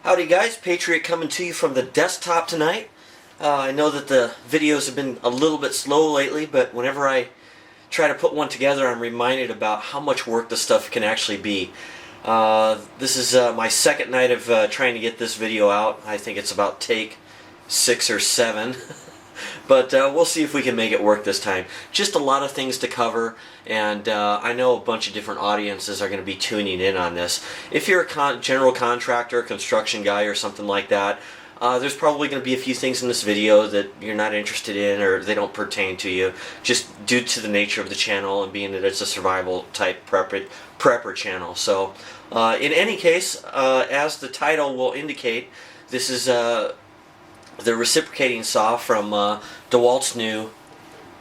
Howdy guys, Patriot coming to you from the desktop tonight. I know that the videos have been a little bit slow lately, but whenever I try to put one together, I'm reminded about how much work this stuff can actually be. This is my second night of trying to get this video out. I think it's about take 6 or 7. But we'll see if we can make it work this time. Just a lot of things to cover, and I know a bunch of different audiences are going to be tuning in on this. If you're a general contractor, construction guy, or something like that, there's probably going to be a few things in this video that you're not interested in or they don't pertain to you, just due to the nature of the channel and being that it's a survival type prepper channel. So in any case, as the title will indicate, this is the reciprocating saw from DeWalt's new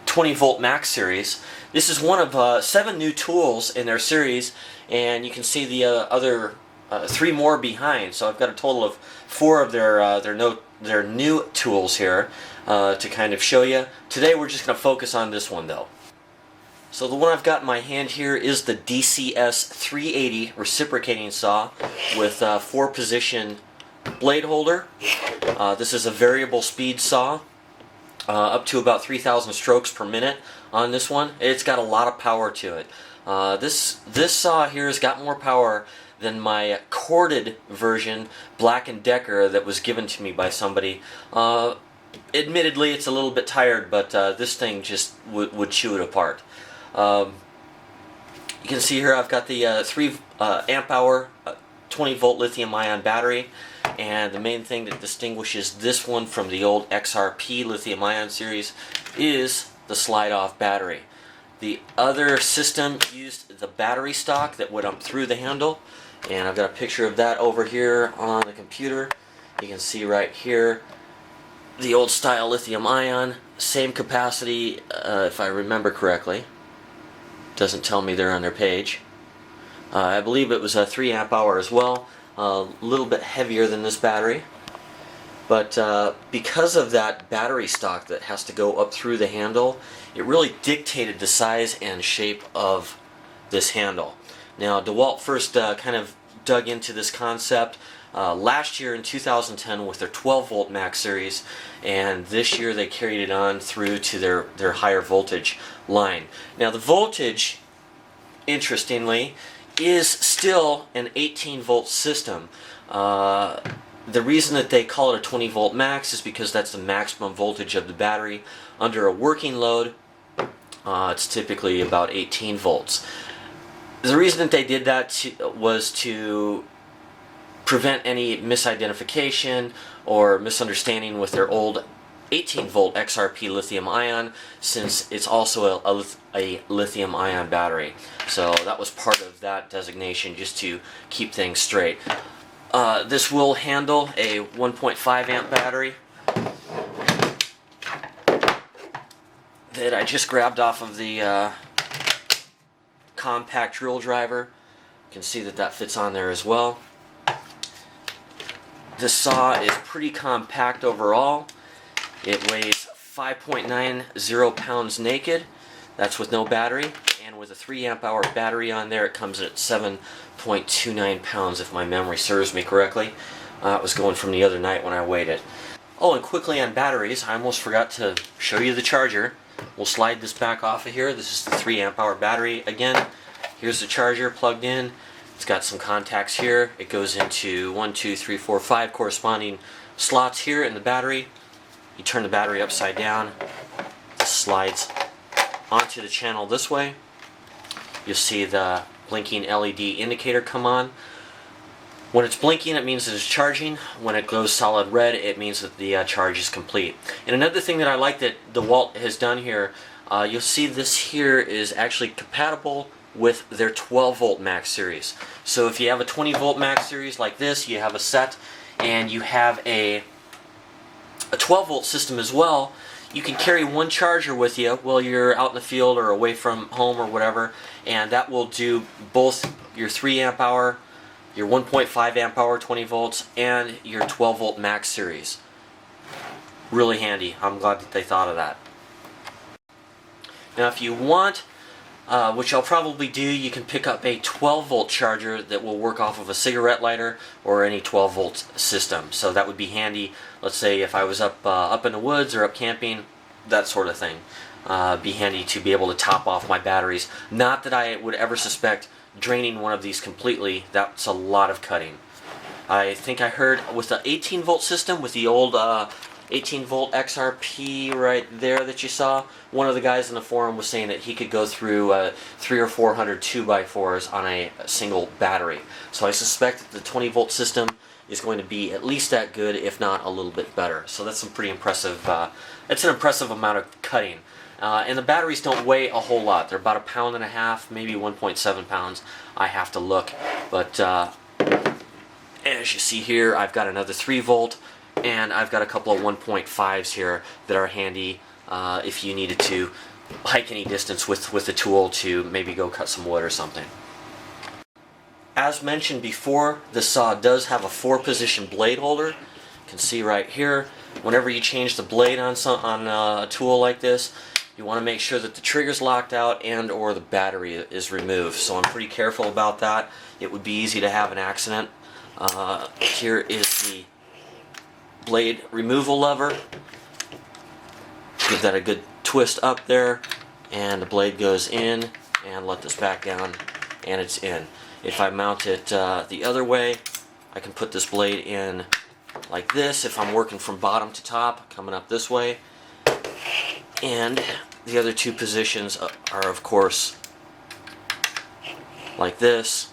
20 volt max series. This is one of 7 new tools in their series, and you can see the other 3 more behind. So I've got a total of 4 of their new tools here to kind of show you. Today we're just going to focus on this one though. So the one I've got in my hand here is the DCS 380 reciprocating saw with 4-position blade holder. This is a variable speed saw, up to about 3,000 strokes per minute on this one. It's got a lot of power to it. This saw here has got more power than my corded version Black & Decker that was given to me by somebody. Admittedly, it's a little bit tired, but this thing just would chew it apart. You can see here I've got the 3 amp hour 20 volt lithium ion battery, and the main thing that distinguishes this one from the old XRP lithium ion series is the slide off battery. The other system used the battery stock that went up through the handle, and I've got a picture of that over here on the computer. You can see right here the old style lithium ion, same capacity if I remember correctly. Doesn't tell me there on their page. I believe it was a 3 amp hour as well, a little bit heavier than this battery, but because of that battery stock that has to go up through the handle, it really dictated the size and shape of this handle. Now DeWalt first kind of dug into this concept last year in 2010 with their 12 volt max series, and this year they carried it on through to their higher voltage line. Now the voltage, interestingly, is still an 18 volt system. The reason that they call it a 20 volt max is because that's the maximum voltage of the battery. Under a working load, it's typically about 18 volts. The reason that they did that was to prevent any misidentification or misunderstanding with their old 18 volt XRP lithium ion, since it's also a lithium ion battery. So that was part of that designation, just to keep things straight. This will handle a 1.5 amp battery that I just grabbed off of the compact drill driver. You can see that that fits on there as well. This saw is pretty compact overall. It weighs 5.90 pounds naked. That's with no battery, and with a 3 amp hour battery on there, it comes at 7.29 pounds if my memory serves me correctly. It was going from the other night when I weighed it. Oh, and quickly on batteries, I almost forgot to show you the charger. We'll slide this back off of here. This is the 3 amp hour battery again. Here's the charger plugged in. It's got some contacts here. It goes into 1, 2, 3, 4, 5 corresponding slots here in the battery. You turn the battery upside down, it slides onto the channel this way. You'll see the blinking LED indicator come on. When it's blinking, it means that it's charging. When it goes solid red, it means that the charge is complete. And another thing that I like that DeWalt has done here, you'll see this here is actually compatible with their 12 volt max series. So if you have a 20 volt max series like this, you have a set, and you have a 12 volt system as well, you can carry one charger with you while you're out in the field or away from home or whatever, and that will do both your 3 amp hour, your 1.5 amp hour 20 volts, and your 12 volt max series. Really handy. I'm glad that they thought of that. Now if you want which I'll probably do. You can pick up a 12-volt charger that will work off of a cigarette lighter or any 12-volt system. So that would be handy. Let's say if I was up in the woods or up camping, that sort of thing. Be handy to be able to top off my batteries. Not that I would ever suspect draining one of these completely. That's a lot of cutting. I think I heard with the 18-volt system, with the old 18-volt XRP right there that you saw, one of the guys in the forum was saying that he could go through 300 or 400 2x4s on a single battery. So I suspect that the 20-volt system is going to be at least that good, if not a little bit better. So that's some pretty impressive. It's an impressive amount of cutting. And the batteries don't weigh a whole lot. They're about 1.5 pounds, maybe 1.7 pounds. I have to look, but as you see here, I've got another 3-volt, and I've got a couple of 1.5s here that are handy if you needed to hike any distance with the tool to maybe go cut some wood or something. As mentioned before, the saw does have a 4-position blade holder. You can see right here, whenever you change the blade on a tool like this, you want to make sure that the trigger's locked out and or the battery is removed. So I'm pretty careful about that. It would be easy to have an accident. Here is the blade removal lever. Give that a good twist up there, and the blade goes in, and let this back down, and it's in. If I mount it the other way, I can put this blade in like this if I'm working from bottom to top, coming up this way. And the other 2 positions are, of course, like this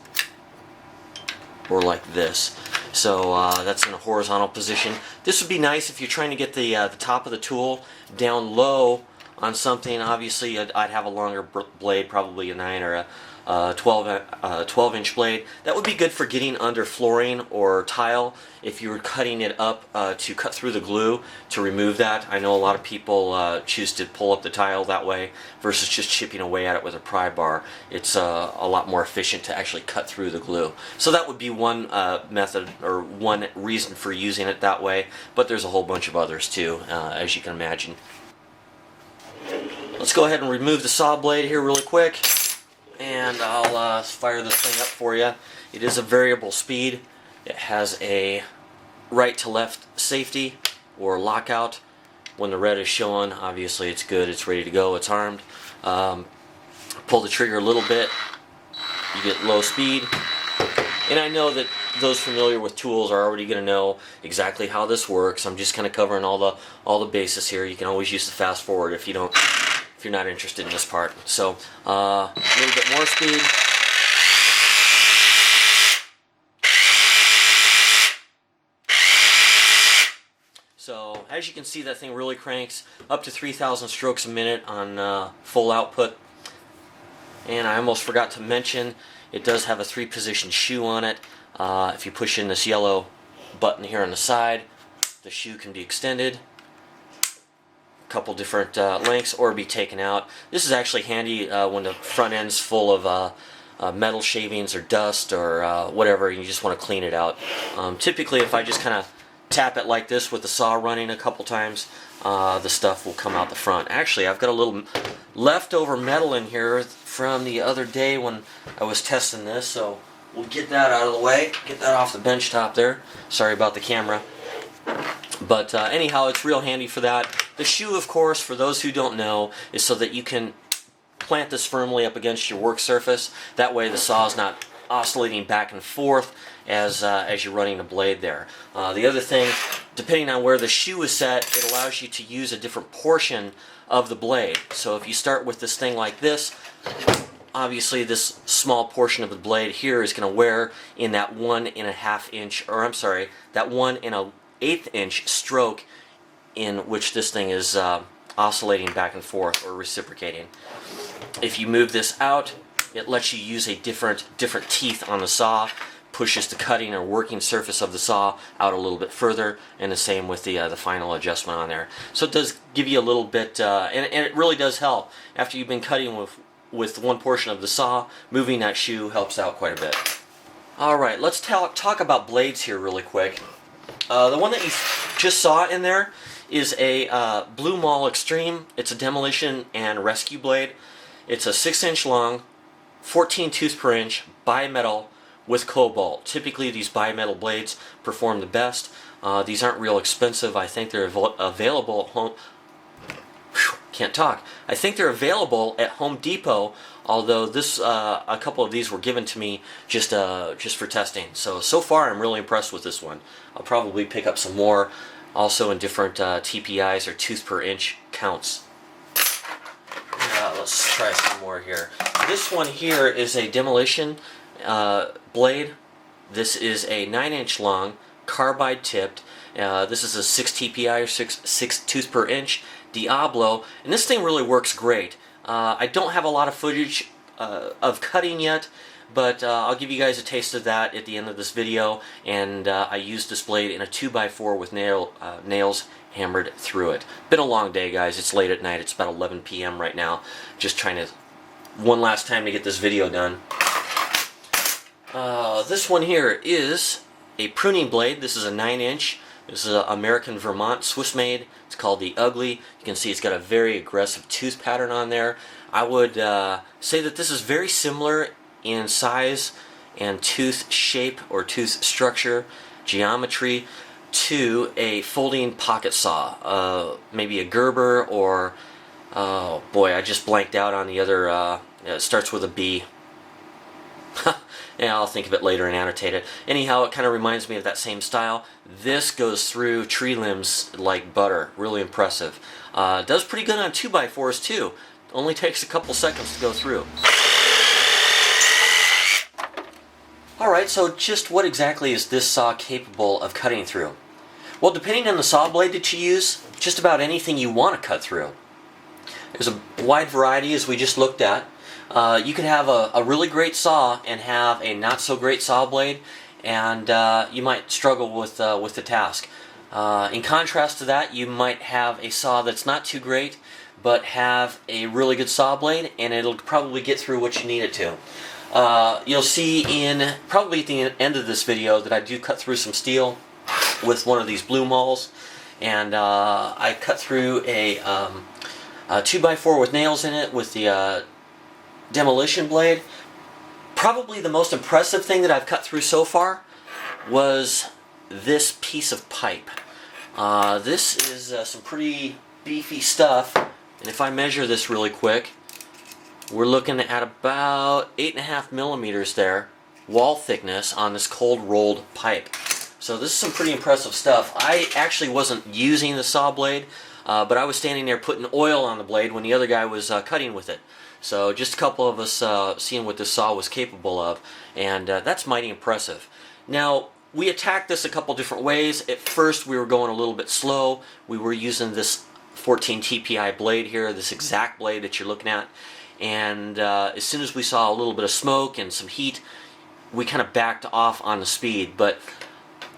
or like this. So that's in a horizontal position. This would be nice if you're trying to get the top of the tool down low on something. Obviously, I'd have a longer blade, probably a 9 or a 12-inch blade. That would be good for getting under flooring or tile if you were cutting it up to cut through the glue to remove that. I know a lot of people choose to pull up the tile that way versus just chipping away at it with a pry bar. It's a lot more efficient to actually cut through the glue. So that would be one method or one reason for using it that way, but there's a whole bunch of others too, as you can imagine. Let's go ahead and remove the saw blade here really quick, and I'll fire this thing up for you. It is a variable speed. It has a right to left safety or lockout. When the red is showing, obviously it's good, it's ready to go, it's armed. Pull the trigger a little bit, you get low speed. And I know that those familiar with tools are already going to know exactly how this works. I'm just kind of covering all the bases here. You can always use the fast forward if you're not interested in this part. So a little bit more speed. So as you can see, that thing really cranks up to 3,000 strokes a minute on full output. And I almost forgot to mention, it does have a 3-position shoe on it. If you push in this yellow button here on the side, the shoe can be extended a couple different lengths or be taken out. This is actually handy when the front end's full of metal shavings or dust or whatever, and you just want to clean it out. Typically, if I just kind of tap it like this with the saw running a couple times, the stuff will come out the front. Actually, I've got a little leftover metal in here from the other day when I was testing this, so we'll get that out of the way, get that off the bench top there. Sorry about the camera. But anyhow, it's real handy for that. The shoe, of course, for those who don't know, is so that you can plant this firmly up against your work surface. That way the saw is not oscillating back and forth as you're running the blade there. The other thing, depending on where the shoe is set, it allows you to use a different portion of the blade. So if you start with this thing like this, obviously this small portion of the blade here is going to wear in that 1.5 inch, or I'm sorry, that 1.1/8 inch stroke in which this thing is oscillating back and forth or reciprocating. If you move this out, it lets you use a different teeth on the saw, pushes the cutting or working surface of the saw out a little bit further, and the same with the final adjustment on there. So it does give you a little bit, and it really does help. After you've been cutting with one portion of the saw, moving that shoe helps out quite a bit. Alright, let's talk about blades here really quick. The one that you just saw in there is a blu-mol Extreme. It's a demolition and rescue blade. It's a 6-inch long, 14 tooths per inch bimetal with cobalt. Typically these bimetal blades perform the best. These aren't real expensive. I think they're available at home. Can't talk. I think they're available at Home Depot, although this a couple of these were given to me just for testing. So far I'm really impressed with this one. I'll probably pick up some more, also in different TPIs or tooth per inch counts. Let's try some more here. This one here is a demolition blade. This is a 9-inch long, carbide tipped. This is a 6 TPI or 6 tooth per inch Diablo, and this thing really works great. I don't have a lot of footage of cutting yet, but I'll give you guys a taste of that at the end of this video. And I used this blade in a 2x4 with nails hammered through it. Been a long day, guys. It's late at night. It's about 11 p.m. right now. Just trying to one last time to get this video done. This one here is a pruning blade. This is a 9-inch. This is an American Vermont Swiss made. It's called the Ugly. You can see it's got a very aggressive tooth pattern on there. I would say that this is very similar in size and tooth shape or tooth structure, geometry, to a folding pocket saw. Maybe a Gerber or, oh boy, I just blanked out on the other, it starts with a B. Yeah, I'll think of it later and annotate it. Anyhow, it kind of reminds me of that same style. This goes through tree limbs like butter. Really impressive. Does pretty good on 2x4s too. Only takes a couple seconds to go through. Alright, so just what exactly is this saw capable of cutting through? Well, depending on the saw blade that you use, just about anything you want to cut through. There's a wide variety, as we just looked at. You could have a really great saw and have a not so great saw blade, and you might struggle with the task. In contrast to that, you might have a saw that's not too great, but have a really good saw blade, and it'll probably get through what you need it to. You'll see probably at the end of this video that I do cut through some steel with one of these blu-mols, and I cut through a 2x4 with nails in it with the demolition blade. Probably the most impressive thing that I've cut through so far was this piece of pipe. This is some pretty beefy stuff, and if I measure this really quick, we're looking at about 8.5 millimeters there, wall thickness on this cold rolled pipe. So this is some pretty impressive stuff. I actually wasn't using the saw blade, but I was standing there putting oil on the blade when the other guy was cutting with it. So just a couple of us seeing what this saw was capable of, and that's mighty impressive. Now, we attacked this a couple different ways. At first we were going a little bit slow. We were using this 14 TPI blade here, this exact blade that you're looking at, and as soon as we saw a little bit of smoke and some heat, we kind of backed off on the speed. But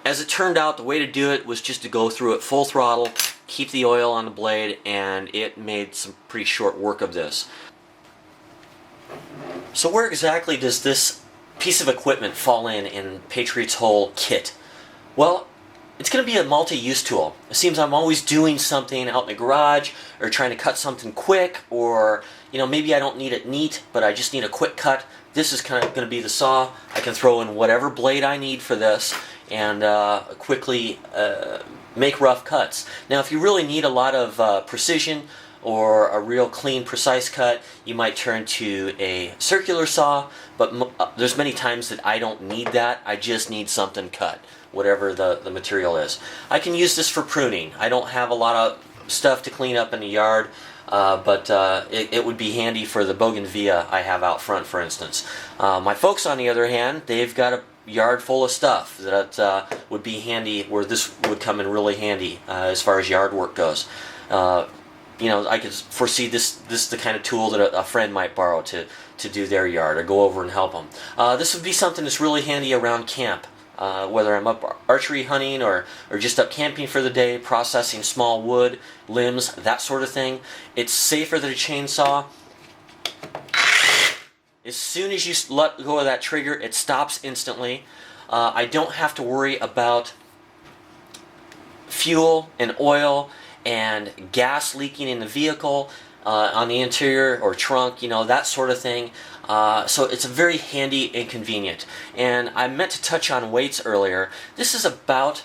as it turned out, the way to do it was just to go through it full throttle, keep the oil on the blade, and it made some pretty short work of this. So where exactly does this piece of equipment fall in Patriot's whole kit? Well, it's going to be a multi-use tool. It seems I'm always doing something out in the garage, or trying to cut something quick, or maybe I don't need it neat, but I just need a quick cut. This is kind of going to be the saw. I can throw in whatever blade I need for this and quickly make rough cuts. Now, if you really need a lot of precision or a real clean, precise cut, you might turn to a circular saw, but there's many times that I don't need that. I just need something cut, whatever the material is. I can use this for pruning. I don't have a lot of stuff to clean up in the yard, but it would be handy for the bougainvillea I have out front, for instance. My folks, on the other hand, they've got a yard full of stuff that would be handy, where this would come in really handy as far as yard work goes. I could foresee this the kind of tool that a friend might borrow to do their yard, or go over and help them. This would be something that's really handy around camp, whether I'm up archery hunting or just up camping for the day, processing small wood, limbs, that sort of thing. It's safer than a chainsaw. As soon as you let go of that trigger, it stops instantly. I don't have to worry about fuel and oil and gas leaking in the vehicle. on the interior or trunk, you know, that sort of thing. So it's very handy and convenient. And I meant to touch on weights earlier. This is about,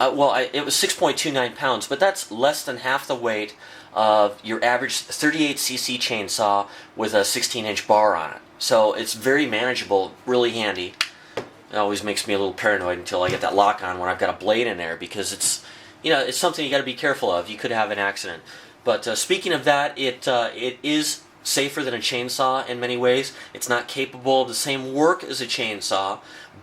it was 6.29 pounds, but that's less than half the weight of your average 38cc chainsaw with a 16-inch bar on it. So it's very manageable, really handy. It always makes me a little paranoid until I get that lock on when I've got a blade in there, because it's, you know, it's something you got to be careful of. You could have an accident. But speaking of that, it is safer than a chainsaw in many ways. It's not capable of the same work as a chainsaw,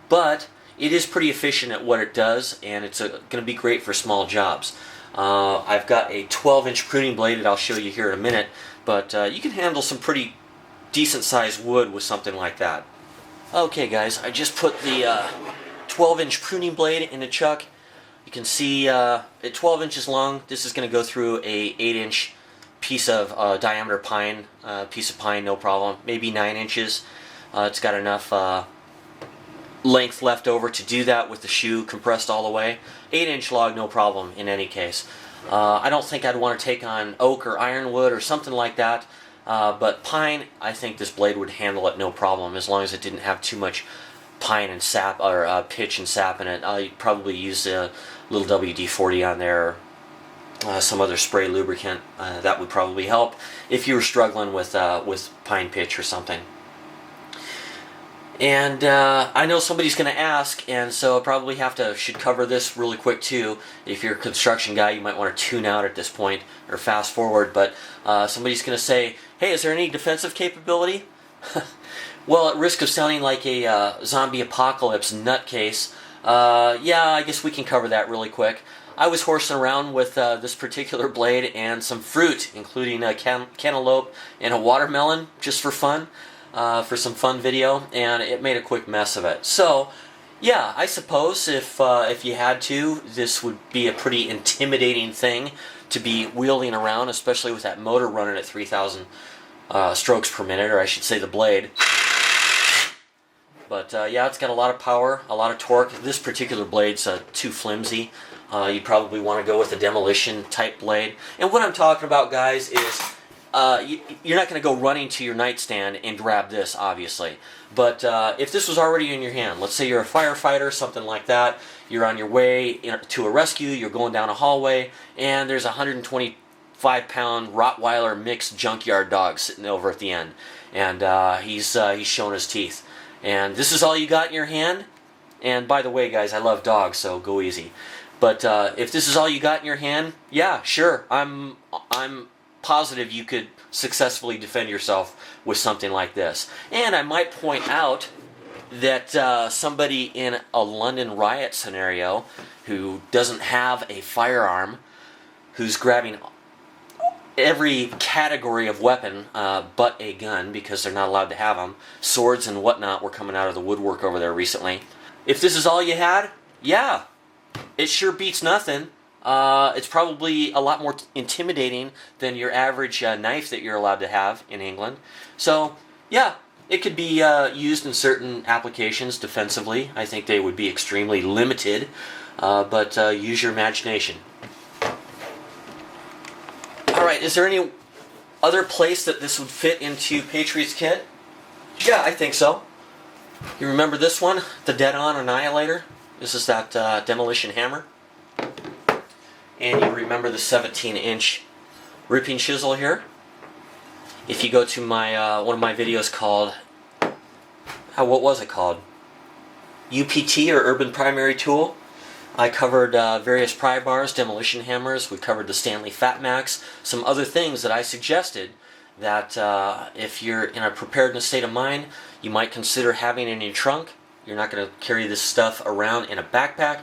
but it is pretty efficient at what it does, and it's going to be great for small jobs. I've got a 12-inch pruning blade that I'll show you here in a minute, but you can handle some pretty decent-sized wood with something like that. Okay guys, I just put the 12-inch pruning blade in the chuck. You can see at 12 inches long, this is going to go through a 8-inch piece of diameter pine, piece of pine, no problem. Maybe 9 inches. It's got enough length left over to do that with the shoe compressed all the way. 8-inch log, no problem in any case. I don't think I'd want to take on oak or ironwood or something like that, but pine, I think this blade would handle it no problem, as long as it didn't have too much pine and sap, or pitch and sap in it. I'd probably use a little WD-40 on there, or some other spray lubricant. That would probably help if you were struggling with pine pitch or something. And I know somebody's going to ask, and so I probably should cover this really quick too. If you're a construction guy, you might want to tune out at this point or fast forward. But somebody's going to say, "Hey, is there any defensive capability?" Well, at risk of sounding like a zombie apocalypse nutcase, yeah, I guess we can cover that really quick. I was horsing around with this particular blade and some fruit, including a cantaloupe and a watermelon, just for fun. For some fun video, and it made a quick mess of it. So, yeah, I suppose if you had to, this would be a pretty intimidating thing to be wielding around, especially with that motor running at 3,000 strokes per minute, or I should say the blade. But yeah, it's got a lot of power, a lot of torque. This particular blade's too flimsy. You'd probably want to go with a demolition type blade. And what I'm talking about, guys, is you're not going to go running to your nightstand and grab this, obviously. But if this was already in your hand, let's say you're a firefighter, something like that, you're on your way to a rescue, you're going down a hallway, and there's a 125-pound Rottweiler mixed junkyard dog sitting over at the end, and he's showing his teeth. And this is all you got in your hand. And by the way, guys, I love dogs, so go easy. But if this is all you got in your hand, yeah, sure, I'm positive you could successfully defend yourself with something like this. And I might point out that somebody in a London riot scenario who doesn't have a firearm, who's grabbing every category of weapon but a gun, because they're not allowed to have them. Swords and whatnot were coming out of the woodwork over there recently. If this is all you had, yeah, it sure beats nothing. It's probably a lot more intimidating than your average knife that you're allowed to have in England. So, yeah, it could be used in certain applications defensively. I think they would be extremely limited, but use your imagination. Alright, is there any other place that this would fit into Patriot's Kit? Yeah, I think so. You remember this one? The Dead-On Annihilator? This is that demolition hammer. And you remember the 17-inch ripping chisel here? If you go to my one of my videos called, what was it called? UPT, or Urban Primary Tool. I covered various pry bars, demolition hammers. We covered the Stanley Fat Max, some other things that I suggested that if you're in a preparedness state of mind, you might consider having in your trunk. You're not going to carry this stuff around in a backpack,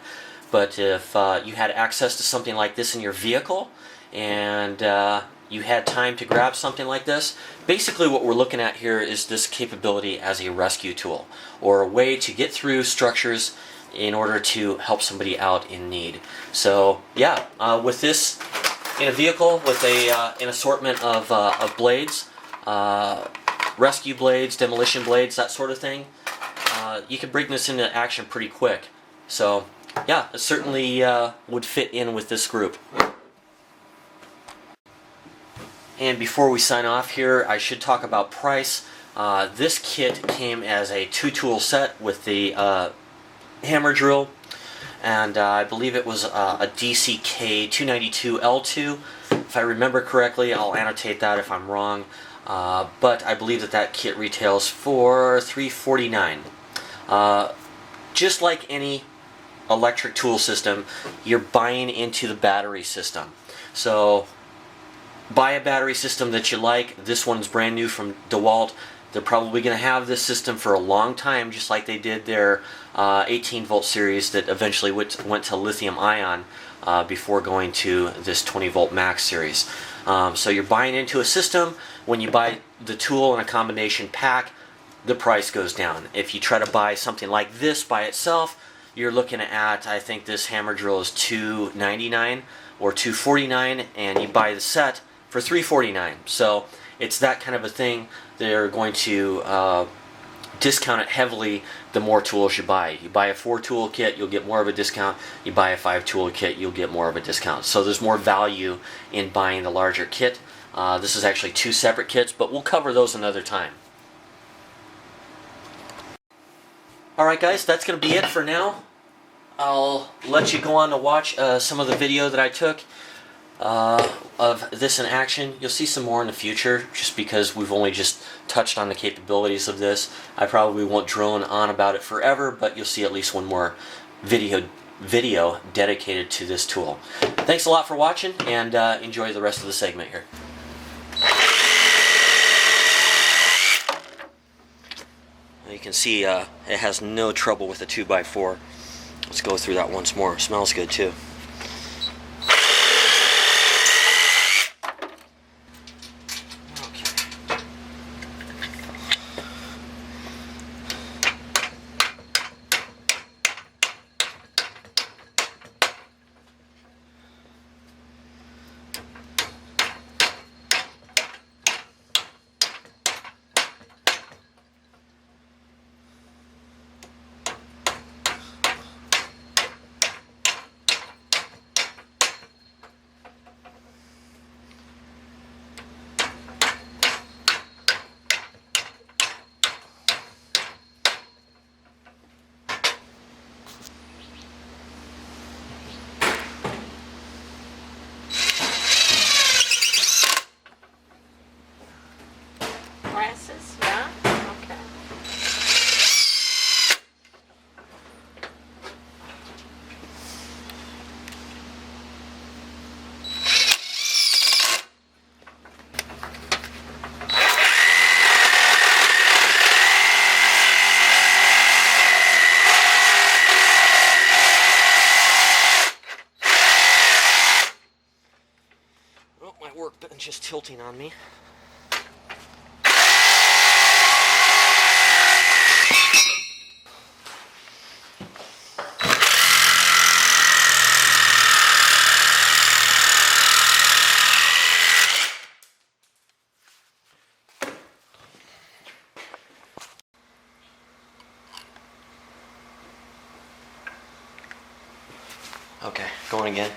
but if you had access to something like this in your vehicle, and you had time to grab something like this, basically what we're looking at here is this capability as a rescue tool, or a way to get through structures in order to help somebody out in need. So yeah, with this in a vehicle with an assortment of blades, rescue blades, demolition blades, that sort of thing, you can bring this into action pretty quick. So yeah, it certainly would fit in with this group. And before we sign off here, I should talk about price. This kit came as a 2-tool set with the hammer drill, and I believe it was a DCK 292L2. If I remember correctly, I'll annotate that if I'm wrong. But I believe that kit retails for $349. Just like any electric tool system, you're buying into the battery system. So buy a battery system that you like. This one's brand new from DeWalt. They're probably going to have this system for a long time, just like they did their 18-volt series that eventually went to lithium-ion before going to this 20-volt max series. So you're buying into a system. When you buy the tool in a combination pack, the price goes down. If you try to buy something like this by itself, you're looking at, I think this hammer drill is $299 or $249, and you buy the set for $349. So it's that kind of a thing. They're going to discount it heavily the more tools you buy. You buy a 4-tool kit, you'll get more of a discount. You buy a 5-tool kit, you'll get more of a discount. So there's more value in buying the larger kit. This is actually 2 separate kits, but we'll cover those another time. Alright guys, that's going to be it for now. I'll let you go on to watch some of the video that I took of this in action. You'll see some more in the future, just because we've only just touched on the capabilities of this. I probably won't drone on about it forever, but you'll see at least one more video dedicated to this tool. Thanks a lot for watching, and enjoy the rest of the segment here. You can see it has no trouble with the 2x4. Let's go through that once more. It smells good too. Glasses, yeah? Okay. Oh, my workbench is tilting on me. Okay, going again.